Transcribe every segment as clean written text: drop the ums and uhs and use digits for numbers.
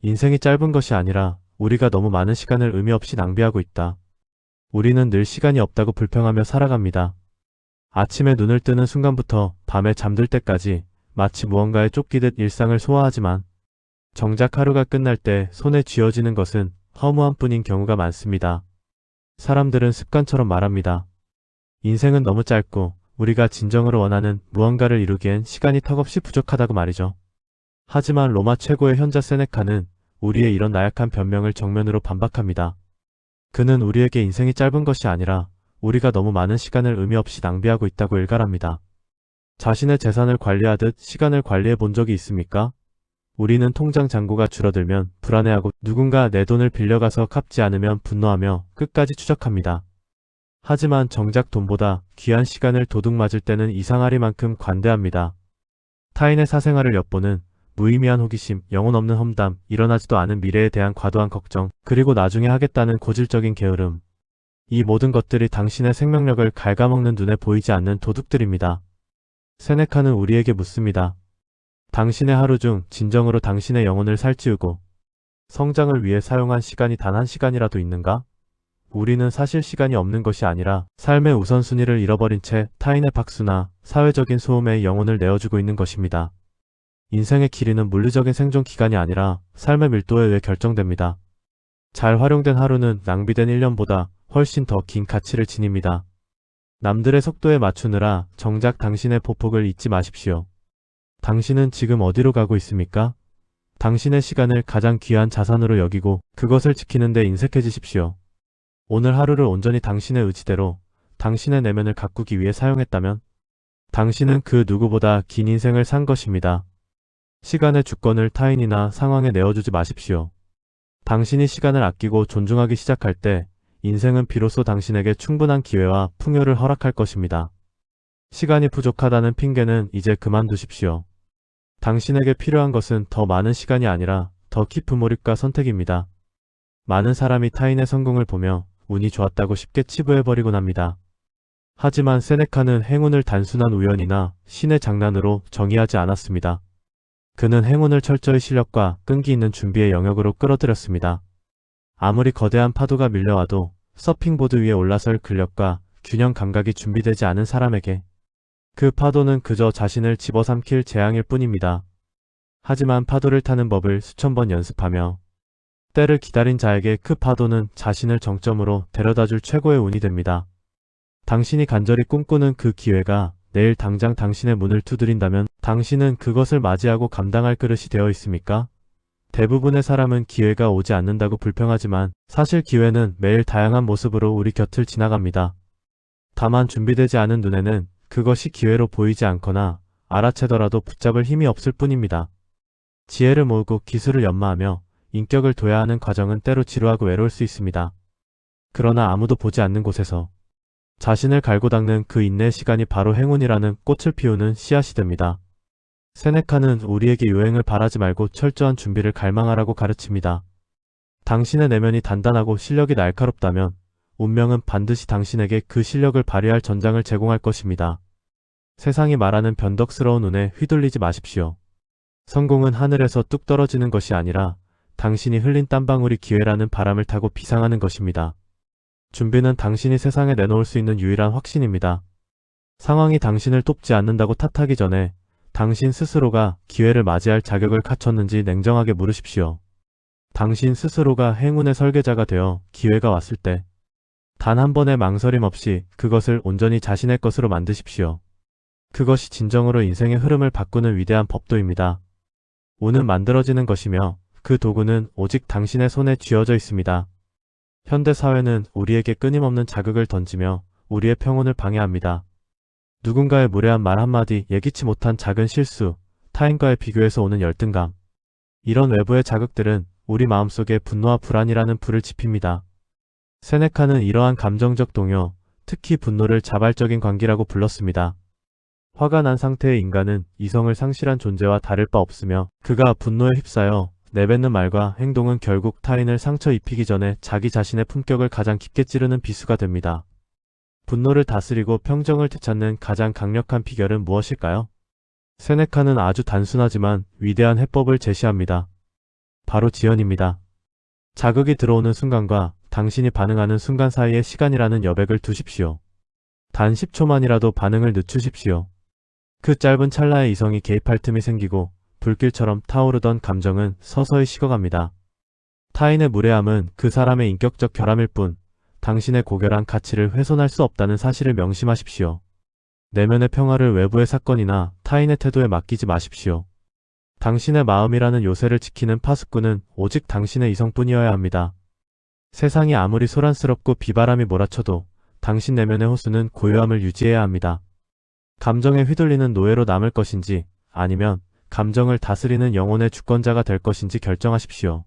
인생이 짧은 것이 아니라 우리가 너무 많은 시간을 의미 없이 낭비하고 있다. 우리는 늘 시간이 없다고 불평하며 살아갑니다. 아침에 눈을 뜨는 순간부터 밤에 잠들 때까지 마치 무언가에 쫓기듯 일상을 소화하지만 정작 하루가 끝날 때 손에 쥐어지는 것은 허무한 뿐인 경우가 많습니다. 사람들은 습관처럼 말합니다. 인생은 너무 짧고 우리가 진정으로 원하는 무언가를 이루기엔 시간이 턱없이 부족하다고 말이죠. 하지만 로마 최고의 현자 세네카는 우리의 이런 나약한 변명을 정면으로 반박합니다. 그는 우리에게 인생이 짧은 것이 아니라 우리가 너무 많은 시간을 의미 없이 낭비하고 있다고 일갈합니다. 자신의 재산을 관리하듯 시간을 관리해 본 적이 있습니까? 우리는 통장 잔고가 줄어들면 불안해하고 누군가 내 돈을 빌려가서 갚지 않으면 분노하며 끝까지 추적합니다. 하지만 정작 돈보다 귀한 시간을 도둑맞을 때는 이상하리만큼 관대합니다. 타인의 사생활을 엿보는 무의미한 호기심, 영혼 없는 험담, 일어나지도 않은 미래에 대한 과도한 걱정, 그리고 나중에 하겠다는 고질적인 게으름. 이 모든 것들이 당신의 생명력을 갉아먹는 눈에 보이지 않는 도둑들입니다. 세네카는 우리에게 묻습니다. 당신의 하루 중 진정으로 당신의 영혼을 살찌우고 성장을 위해 사용한 시간이 단 한 시간이라도 있는가? 우리는 사실 시간이 없는 것이 아니라 삶의 우선순위를 잃어버린 채 타인의 박수나 사회적인 소음에 영혼을 내어주고 있는 것입니다. 인생의 길이는 물리적인 생존 기간이 아니라 삶의 밀도에 의해 결정됩니다. 잘 활용된 하루는 낭비된 1년보다 훨씬 더 긴 가치를 지닙니다. 남들의 속도에 맞추느라 정작 당신의 보폭을 잊지 마십시오. 당신은 지금 어디로 가고 있습니까? 당신의 시간을 가장 귀한 자산으로 여기고 그것을 지키는 데 인색해지십시오. 오늘 하루를 온전히 당신의 의지대로 당신의 내면을 가꾸기 위해 사용했다면 당신은 그 누구보다 긴 인생을 산 것입니다. 시간의 주권을 타인이나 상황에 내어주지 마십시오. 당신이 시간을 아끼고 존중하기 시작할 때 인생은 비로소 당신에게 충분한 기회와 풍요를 허락할 것입니다. 시간이 부족하다는 핑계는 이제 그만두십시오. 당신에게 필요한 것은 더 많은 시간이 아니라 더 깊은 몰입과 선택입니다. 많은 사람이 타인의 성공을 보며 운이 좋았다고 쉽게 치부해버리곤 합니다. 하지만 세네카는 행운을 단순한 우연이나 신의 장난으로 정의하지 않았습니다. 그는 행운을 철저히 실력과 끈기 있는 준비의 영역으로 끌어들였습니다. 아무리 거대한 파도가 밀려와도 서핑보드 위에 올라설 근력과 균형 감각이 준비되지 않은 사람에게 그 파도는 그저 자신을 집어삼킬 재앙일 뿐입니다. 하지만 파도를 타는 법을 수천 번 연습하며 때를 기다린 자에게 그 파도는 자신을 정점으로 데려다줄 최고의 운이 됩니다. 당신이 간절히 꿈꾸는 그 기회가 내일 당장 당신의 문을 두드린다면 당신은 그것을 맞이하고 감당할 그릇이 되어 있습니까? 대부분의 사람은 기회가 오지 않는다고 불평하지만 사실 기회는 매일 다양한 모습으로 우리 곁을 지나갑니다. 다만 준비되지 않은 눈에는 그것이 기회로 보이지 않거나 알아채더라도 붙잡을 힘이 없을 뿐입니다. 지혜를 모으고 기술을 연마하며 인격을 둬야 하는 과정은 때로 지루하고 외로울 수 있습니다. 그러나 아무도 보지 않는 곳에서 자신을 갈고 닦는 그 인내의 시간이 바로 행운이라는 꽃을 피우는 씨앗이 됩니다. 세네카는 우리에게 요행을 바라지 말고 철저한 준비를 갈망하라고 가르칩니다. 당신의 내면이 단단하고 실력이 날카롭다면 운명은 반드시 당신에게 그 실력을 발휘할 전장을 제공할 것입니다. 세상이 말하는 변덕스러운 운에 휘둘리지 마십시오. 성공은 하늘에서 뚝 떨어지는 것이 아니라 당신이 흘린 땀방울이 기회라는 바람을 타고 비상하는 것입니다. 준비는 당신이 세상에 내놓을 수 있는 유일한 확신입니다. 상황이 당신을 돕지 않는다고 탓하기 전에 당신 스스로가 기회를 맞이할 자격을 갖췄는지 냉정하게 물으십시오. 당신 스스로가 행운의 설계자가 되어 기회가 왔을 때 단 한 번의 망설임 없이 그것을 온전히 자신의 것으로 만드십시오. 그것이 진정으로 인생의 흐름을 바꾸는 위대한 법도입니다. 운은 만들어지는 것이며 그 도구는 오직 당신의 손에 쥐어져 있습니다. 현대 사회는 우리에게 끊임없는 자극을 던지며 우리의 평온을 방해합니다. 누군가의 무례한 말 한마디, 예기치 못한 작은 실수, 타인과의 비교에서 오는 열등감. 이런 외부의 자극들은 우리 마음속에 분노와 불안이라는 불을 지핍니다. 세네카는 이러한 감정적 동요, 특히 분노를 자발적인 관계라고 불렀습니다. 화가 난 상태의 인간은 이성을 상실한 존재와 다를 바 없으며 그가 분노에 휩싸여 내뱉는 말과 행동은 결국 타인을 상처 입히기 전에 자기 자신의 품격을 가장 깊게 찌르는 비수가 됩니다. 분노를 다스리고 평정을 되찾는 가장 강력한 비결은 무엇일까요? 세네카는 아주 단순하지만 위대한 해법을 제시합니다. 바로 지연입니다. 자극이 들어오는 순간과 당신이 반응하는 순간 사이에 시간이라는 여백을 두십시오. 단 10초만이라도 반응을 늦추십시오. 그 짧은 찰나에 이성이 개입할 틈이 생기고 불길처럼 타오르던 감정은 서서히 식어갑니다. 타인의 무례함은 그 사람의 인격적 결함일 뿐 당신의 고결한 가치를 훼손할 수 없다는 사실을 명심하십시오. 내면의 평화를 외부의 사건이나 타인의 태도에 맡기지 마십시오. 당신의 마음이라는 요새를 지키는 파수꾼은 오직 당신의 이성뿐이어야 합니다. 세상이 아무리 소란스럽고 비바람이 몰아쳐도 당신 내면의 호수는 고요함을 유지해야 합니다. 감정에 휘둘리는 노예로 남을 것인지 아니면 감정을 다스리는 영혼의 주권자가 될 것인지 결정하십시오.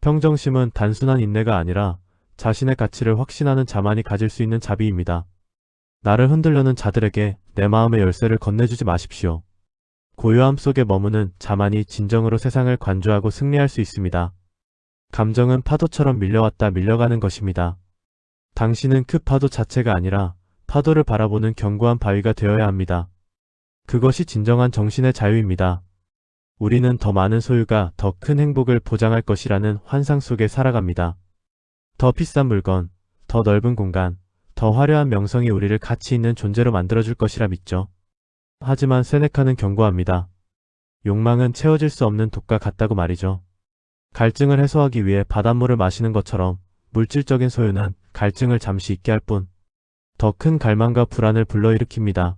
평정심은 단순한 인내가 아니라 자신의 가치를 확신하는 자만이 가질 수 있는 자비입니다. 나를 흔들려는 자들에게 내 마음의 열쇠를 건네주지 마십시오. 고요함 속에 머무는 자만이 진정으로 세상을 관조하고 승리할 수 있습니다. 감정은 파도처럼 밀려왔다 밀려가는 것입니다. 당신은 그 파도 자체가 아니라 파도를 바라보는 견고한 바위가 되어야 합니다. 그것이 진정한 정신의 자유입니다. 우리는 더 많은 소유가 더 큰 행복을 보장할 것이라는 환상 속에 살아갑니다. 더 비싼 물건, 더 넓은 공간, 더 화려한 명성이 우리를 가치 있는 존재로 만들어줄 것이라 믿죠. 하지만 세네카는 경고합니다. 욕망은 채워질 수 없는 독과 같다고 말이죠. 갈증을 해소하기 위해 바닷물을 마시는 것처럼 물질적인 소유는 갈증을 잠시 잊게 할 뿐 더 큰 갈망과 불안을 불러일으킵니다.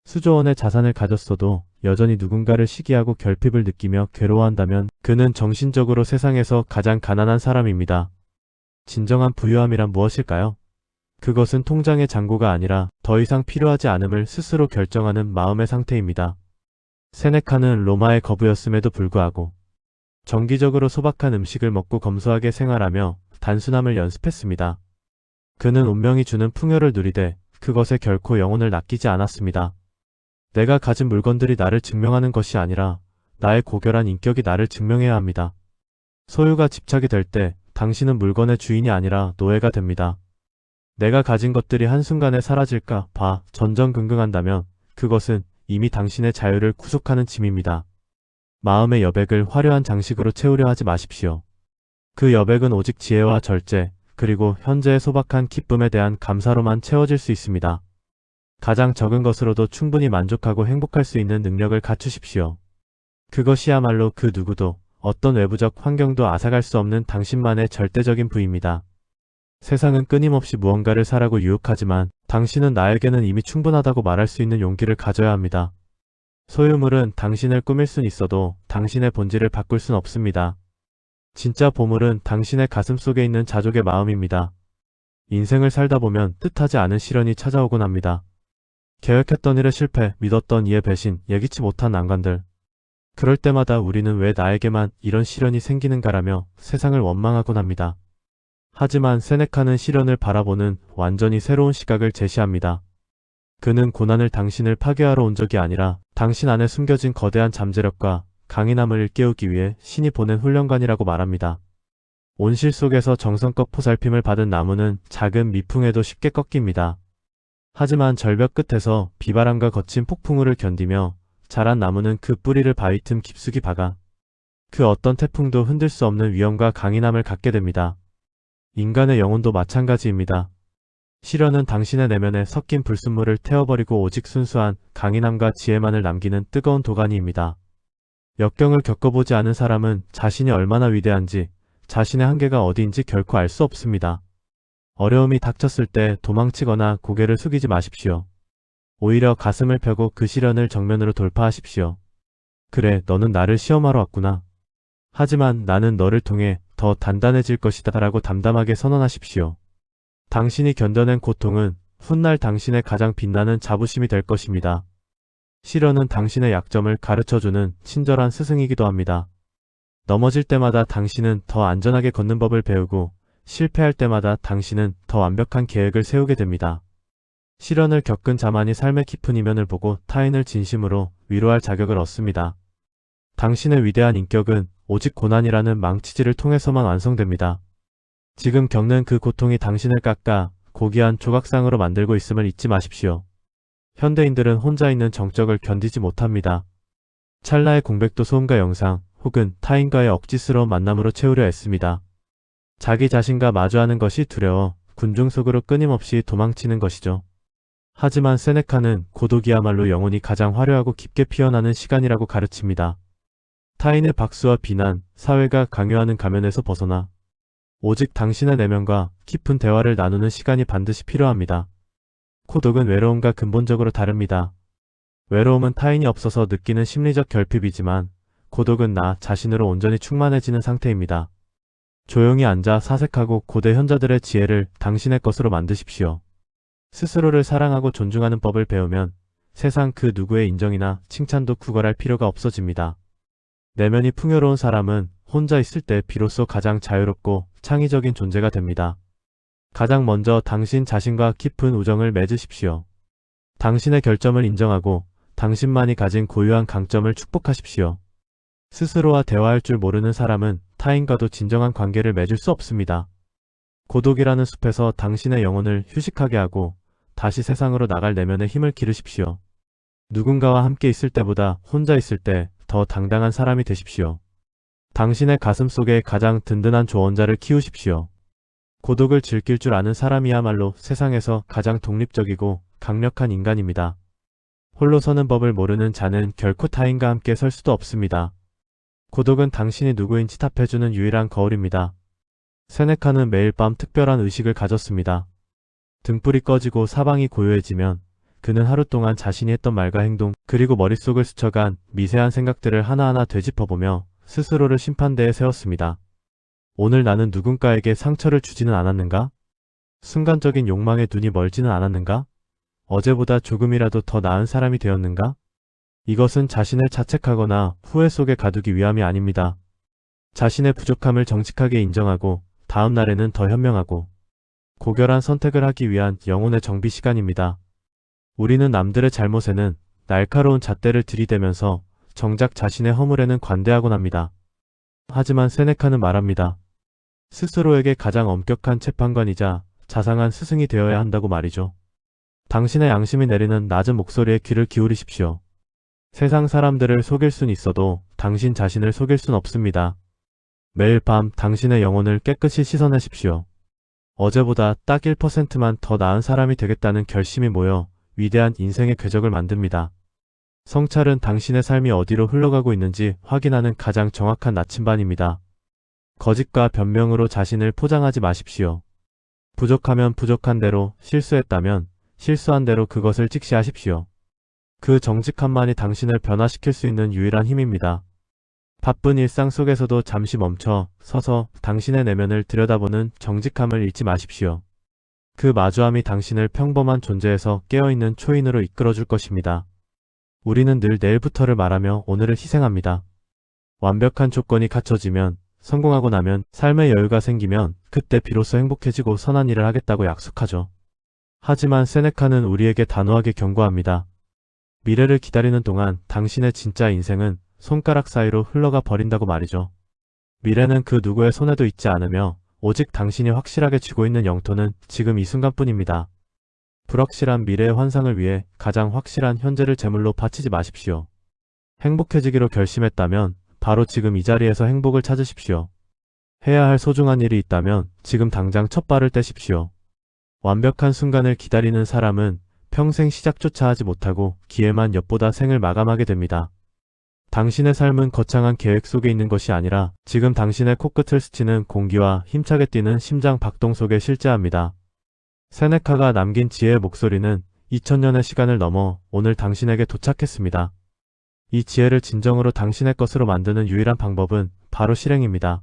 수조 원의 자산을 가졌어도 여전히 누군가를 시기하고 결핍을 느끼며 괴로워한다면 그는 정신적으로 세상에서 가장 가난한 사람입니다. 진정한 부유함이란 무엇일까요? 그것은 통장의 잔고가 아니라 더 이상 필요하지 않음을 스스로 결정하는 마음의 상태입니다. 세네카는 로마의 거부였음에도 불구하고 정기적으로 소박한 음식을 먹고 검소하게 생활하며 단순함을 연습했습니다. 그는 운명이 주는 풍요를 누리되 그것에 결코 영혼을 낚이지 않았습니다. 내가 가진 물건들이 나를 증명하는 것이 아니라 나의 고결한 인격이 나를 증명해야 합니다. 소유가 집착이 될 때 당신은 물건의 주인이 아니라 노예가 됩니다. 내가 가진 것들이 한순간에 사라질까 봐 전전긍긍한다면 그것은 이미 당신의 자유를 구속하는 짐입니다. 마음의 여백을 화려한 장식으로 채우려 하지 마십시오. 그 여백은 오직 지혜와 절제, 그리고 현재의 소박한 기쁨에 대한 감사로만 채워질 수 있습니다. 가장 적은 것으로도 충분히 만족하고 행복할 수 있는 능력을 갖추십시오. 그것이야말로 그 누구도 어떤 외부적 환경도 앗아갈 수 없는 당신만의 절대적인 부입니다. 세상은 끊임없이 무언가를 사라고 유혹하지만 당신은 나에게는 이미 충분하다고 말할 수 있는 용기를 가져야 합니다. 소유물은 당신을 꾸밀 순 있어도 당신의 본질을 바꿀 순 없습니다. 진짜 보물은 당신의 가슴 속에 있는 자족의 마음입니다. 인생을 살다 보면 뜻하지 않은 시련이 찾아오곤 합니다. 계획했던 일의 실패, 믿었던 이의 배신, 예기치 못한 난관들. 그럴 때마다 우리는 왜 나에게만 이런 시련이 생기는가라며 세상을 원망하곤 합니다. 하지만 세네카는 시련을 바라보는 완전히 새로운 시각을 제시합니다. 그는 고난을 당신을 파괴하러 온 적이 아니라 당신 안에 숨겨진 거대한 잠재력과 강인함을 일깨우기 위해 신이 보낸 훈련관이라고 말합니다. 온실 속에서 정성껏 보살핌을 받은 나무는 작은 미풍에도 쉽게 꺾입니다. 하지만 절벽 끝에서 비바람과 거친 폭풍우를 견디며 자란 나무는 그 뿌리를 바위 틈 깊숙이 박아 그 어떤 태풍도 흔들 수 없는 위엄과 강인함을 갖게 됩니다. 인간의 영혼도 마찬가지입니다. 시련은 당신의 내면에 섞인 불순물을 태워버리고 오직 순수한 강인함과 지혜만을 남기는 뜨거운 도가니입니다. 역경을 겪어보지 않은 사람은 자신이 얼마나 위대한지, 자신의 한계가 어디인지 결코 알 수 없습니다. 어려움이 닥쳤을 때 도망치거나 고개를 숙이지 마십시오. 오히려 가슴을 펴고 그 시련을 정면으로 돌파하십시오. 그래, 너는 나를 시험하러 왔구나. 하지만 나는 너를 통해 더 단단해질 것이다 라고 담담하게 선언하십시오. 당신이 견뎌낸 고통은 훗날 당신의 가장 빛나는 자부심이 될 것입니다. 시련은 당신의 약점을 가르쳐주는 친절한 스승이기도 합니다. 넘어질 때마다 당신은 더 안전하게 걷는 법을 배우고 실패할 때마다 당신은 더 완벽한 계획을 세우게 됩니다. 시련을 겪은 자만이 삶의 깊은 이면을 보고 타인을 진심으로 위로할 자격을 얻습니다. 당신의 위대한 인격은 오직 고난이라는 망치질을 통해서만 완성됩니다. 지금 겪는 그 고통이 당신을 깎아 고귀한 조각상으로 만들고 있음을 잊지 마십시오. 현대인들은 혼자 있는 정적을 견디지 못합니다. 찰나의 공백도 소음과 영상, 혹은 타인과의 억지스러운 만남으로 채우려 했습니다. 자기 자신과 마주하는 것이 두려워 군중 속으로 끊임없이 도망치는 것이죠. 하지만 세네카는 고독이야말로 영혼이 가장 화려하고 깊게 피어나는 시간이라고 가르칩니다. 타인의 박수와 비난, 사회가 강요하는 가면에서 벗어나 오직 당신의 내면과 깊은 대화를 나누는 시간이 반드시 필요합니다. 고독은 외로움과 근본적으로 다릅니다. 외로움은 타인이 없어서 느끼는 심리적 결핍이지만 고독은 나 자신으로 온전히 충만해지는 상태입니다. 조용히 앉아 사색하고 고대 현자들의 지혜를 당신의 것으로 만드십시오. 스스로를 사랑하고 존중하는 법을 배우면 세상 그 누구의 인정이나 칭찬도 구걸할 필요가 없어집니다. 내면이 풍요로운 사람은 혼자 있을 때 비로소 가장 자유롭고 창의적인 존재가 됩니다. 가장 먼저 당신 자신과 깊은 우정을 맺으십시오. 당신의 결점을 인정하고 당신만이 가진 고유한 강점을 축복하십시오. 스스로와 대화할 줄 모르는 사람은 타인과도 진정한 관계를 맺을 수 없습니다. 고독이라는 숲에서 당신의 영혼을 휴식하게 하고 다시 세상으로 나갈 내면의 힘을 기르십시오. 누군가와 함께 있을 때보다 혼자 있을 때 더 당당한 사람이 되십시오. 당신의 가슴 속에 가장 든든한 조언자를 키우십시오. 고독을 즐길 줄 아는 사람이야말로 세상에서 가장 독립적이고 강력한 인간입니다. 홀로 서는 법을 모르는 자는 결코 타인과 함께 설 수도 없습니다. 고독은 당신이 누구인지 답해주는 유일한 거울입니다. 세네카는 매일 밤 특별한 의식을 가졌습니다. 등불이 꺼지고 사방이 고요해지면 그는 하루 동안 자신이 했던 말과 행동, 그리고 머릿속을 스쳐간 미세한 생각들을 하나하나 되짚어보며 스스로를 심판대에 세웠습니다. 오늘 나는 누군가에게 상처를 주지는 않았는가? 순간적인 욕망에 눈이 멀지는 않았는가? 어제보다 조금이라도 더 나은 사람이 되었는가? 이것은 자신을 자책하거나 후회 속에 가두기 위함이 아닙니다. 자신의 부족함을 정직하게 인정하고 다음 날에는 더 현명하고 고결한 선택을 하기 위한 영혼의 정비 시간입니다. 우리는 남들의 잘못에는 날카로운 잣대를 들이대면서 정작 자신의 허물에는 관대하곤 합니다. 하지만 세네카는 말합니다. 스스로에게 가장 엄격한 재판관이자 자상한 스승이 되어야 한다고 말이죠. 당신의 양심이 내리는 낮은 목소리에 귀를 기울이십시오. 세상 사람들을 속일 순 있어도 당신 자신을 속일 순 없습니다. 매일 밤 당신의 영혼을 깨끗이 씻어내십시오. 어제보다 딱 1%만 더 나은 사람이 되겠다는 결심이 모여 위대한 인생의 궤적을 만듭니다. 성찰은 당신의 삶이 어디로 흘러가고 있는지 확인하는 가장 정확한 나침반입니다. 거짓과 변명으로 자신을 포장하지 마십시오. 부족하면 부족한 대로, 실수했다면 실수한 대로 그것을 직시하십시오. 그 정직함만이 당신을 변화시킬 수 있는 유일한 힘입니다. 바쁜 일상 속에서도 잠시 멈춰 서서 당신의 내면을 들여다보는 정직함을 잃지 마십시오. 그 마주함이 당신을 평범한 존재에서 깨어있는 초인으로 이끌어줄 것입니다. 우리는 늘 내일부터를 말하며 오늘을 희생합니다. 완벽한 조건이 갖춰지면, 성공하고 나면, 삶의 여유가 생기면 그때 비로소 행복해지고 선한 일을 하겠다고 약속하죠. 하지만 세네카는 우리에게 단호하게 경고합니다. 미래를 기다리는 동안 당신의 진짜 인생은 손가락 사이로 흘러가 버린다고 말이죠. 미래는 그 누구의 손에도 있지 않으며 오직 당신이 확실하게 쥐고 있는 영토는 지금 이 순간뿐입니다. 불확실한 미래의 환상을 위해 가장 확실한 현재를 제물로 바치지 마십시오. 행복해지기로 결심했다면 바로 지금 이 자리에서 행복을 찾으십시오. 해야 할 소중한 일이 있다면 지금 당장 첫 발을 떼십시오. 완벽한 순간을 기다리는 사람은 평생 시작조차 하지 못하고 기회만 엿보다 생을 마감하게 됩니다. 당신의 삶은 거창한 계획 속에 있는 것이 아니라 지금 당신의 코끝을 스치는 공기와 힘차게 뛰는 심장 박동 속에 실재합니다. 세네카가 남긴 지혜의 목소리는 2000년의 시간을 넘어 오늘 당신에게 도착했습니다. 이 지혜를 진정으로 당신의 것으로 만드는 유일한 방법은 바로 실행입니다.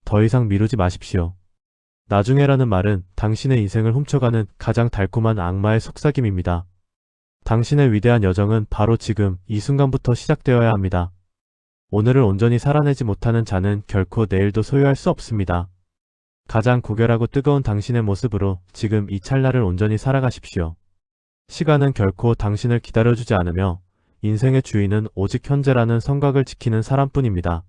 더 이상 미루지 마십시오. 나중에라는 말은 당신의 인생을 훔쳐가는 가장 달콤한 악마의 속삭임입니다. 당신의 위대한 여정은 바로 지금 이 순간부터 시작되어야 합니다. 오늘을 온전히 살아내지 못하는 자는 결코 내일도 소유할 수 없습니다. 가장 고결하고 뜨거운 당신의 모습으로 지금 이 찰나를 온전히 살아가십시오. 시간은 결코 당신을 기다려주지 않으며 인생의 주인은 오직 현재라는 성곽을 지키는 사람뿐입니다.